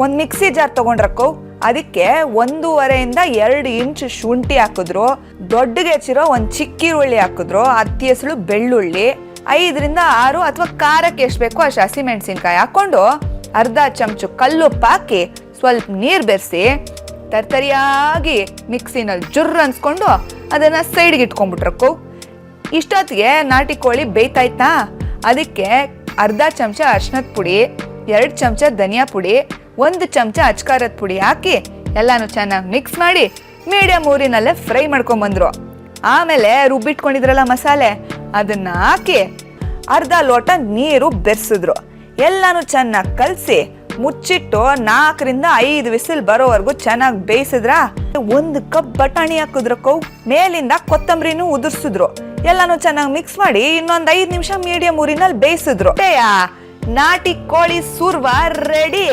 ಒಂದು mixie jar ತಗೊಂಡ್ರಕ್ಕೋ, ಅದಕ್ಕೆ 1.5 ಇಂದ 2 ಇಂಚ್ ಶುಂಠಿ ಹಾಕಿದ್ರು, ದೊಡ್ಡಗೆ ಹೆಚ್ಚಿರೋ ಒಂದು ಚಿಕ್ಕ ಈರುಳ್ಳಿ ಹಾಕಿದ್ರು, ಅತಿ ಹೆಸಳು ಬೆಳ್ಳುಳ್ಳಿ, 5 ರಿಂದ 6 ಅಥವಾ ಖಾರಕ್ಕೆ ಎಷ್ಟು ಬೇಕೋ ಅಷ್ಟು ಹಸಿಮೆಣಸಿನ್ಕಾಯಿ ಹಾಕೊಂಡು ಅರ್ಧ ಚಮಚ ಕಲ್ಲುಪ್ಪು ಹಾಕಿ ಸ್ವಲ್ಪ ನೀರು ಬೆರೆಸಿ ತರ್ತರಿಯಾಗಿ ಮಿಕ್ಸಿನಲ್ಲಿ ಜುರ್ರ್ ಅನ್ಸ್ಕೊಂಡು ಅದನ್ನ ಸೈಡ್ಗೆ ಇಟ್ಕೊಂಡ್ಬಿಟ್ರಕ್ಕು. ಇಷ್ಟೊತ್ತಿಗೆ ನಾಟಿ ಕೋಳಿ ಬೇಯ್ತಾಯ್ತಾ, ಅದಕ್ಕೆ ಅರ್ಧ ಚಮಚ ಅರ್ಶಿನದ ಪುಡಿ, 2 ಚಮಚ ಧನಿಯಾ ಪುಡಿ, 1 ಚಮಚ ಅಚ್ಕಾರದ ಪುಡಿ ಹಾಕಿ ಎಲ್ಲಾನು ಚೆನ್ನಾಗಿ ಮಿಕ್ಸ್ ಮಾಡಿ ಮೀಡಿಯಂ ಊರಿನಲ್ಲೇ ಫ್ರೈ ಮಾಡ್ಕೊಂಬಂದ್ರು. ಆಮೇಲೆ ರುಬ್ಬಿಟ್ಕೊಂಡಿದ್ರಲ್ಲ ಮಸಾಲೆ, ಅದನ್ನ ಹಾಕಿ ಅರ್ಧ ಲೋಟ ನೀರು ಬೆರೆಸಿದ್ರು. ಎಲ್ಲಾನು ಚೆನ್ನಾಗಿ ಕಲಸಿ ಮುಚ್ಚಿಟ್ಟು 4 ರಿಂದ 5 ವಿಸಿಲ್ ಬರೋವರೆಗೂ ಚೆನ್ನಾಗಿ ಬೇಯಿಸಿದ್ರ. 1 ಕಪ್ ಬಟಾಣಿ ಹಾಕಿದ್ರಕ್ಕೋ, ಮೇಲಿಂದ ಕೊತ್ತಂಬರಿನೂ ಉದುರ್ಸಿದ್ರು. ಎಲ್ಲಾನು ಚೆನ್ನಾಗಿ ಮಿಕ್ಸ್ ಮಾಡಿ ಇನ್ನೊಂದು 5 ನಿಮಿಷ ಮೀಡಿಯಂ ಊರಿನಲ್ಲಿ ಬೇಯಿಸಿದ್ರು. ನಾಟಿ ಕೋಳಿ ಸೂರ್ವ ರೆಡಿ.